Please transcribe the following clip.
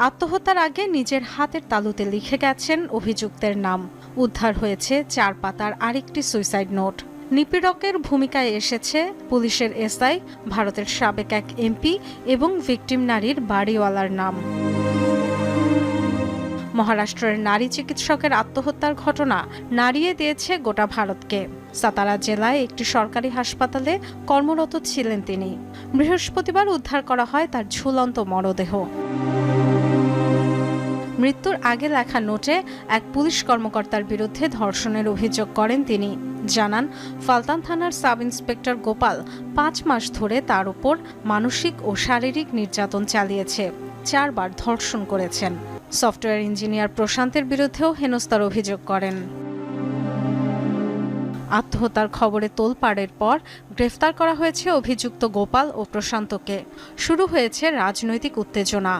আত্মহত্যার আগে নিজের হাতের তালুতে লিখে গেছেন অভিযুক্তের নাম। উদ্ধার হয়েছে 4 পাতার আরেকটি সুইসাইড নোট। নিপীড়কের ভূমিকায় এসেছে পুলিশের এসআই, ভারতের সাবেক এক এমপি এবং ভিকটিম নারীর বাড়িওয়ালার নাম। মহারাষ্ট্রের নারী চিকিৎসকের আত্মহত্যার ঘটনা নাড়িয়ে দিয়েছে গোটা ভারতকে। সাতারা জেলায় একটি সরকারি হাসপাতালে কর্মরত ছিলেন তিনি। বৃহস্পতিবার উদ্ধার করা হয় তার ঝুলন্ত মরদেহ। মৃত্যুর আগে লেখা নোটে এক পুলিশ কর্মকর্তার বিরুদ্ধে ধর্ষণের অভিযোগ করেন তিনি। জানান, ফালতান থানার সাব ইন্সপেক্টর গোপাল 5 মাস ধরে তার উপর মানসিক ও শারীরিক নির্যাতন চালিয়েছে, 4 বার ধর্ষণ করেছেন। সফটওয়্যার ইঞ্জিনিয়ার প্রশান্তের বিরুদ্ধেও হেনস্থার অভিযোগ করেন। আত্মহত্যার খবরে তোলপাড়ের পর গ্রেফতার করা হয়েছে অভিযুক্ত গোপাল ও প্রশান্তকে। শুরু হয়েছে রাজনৈতিক উত্তেজনা।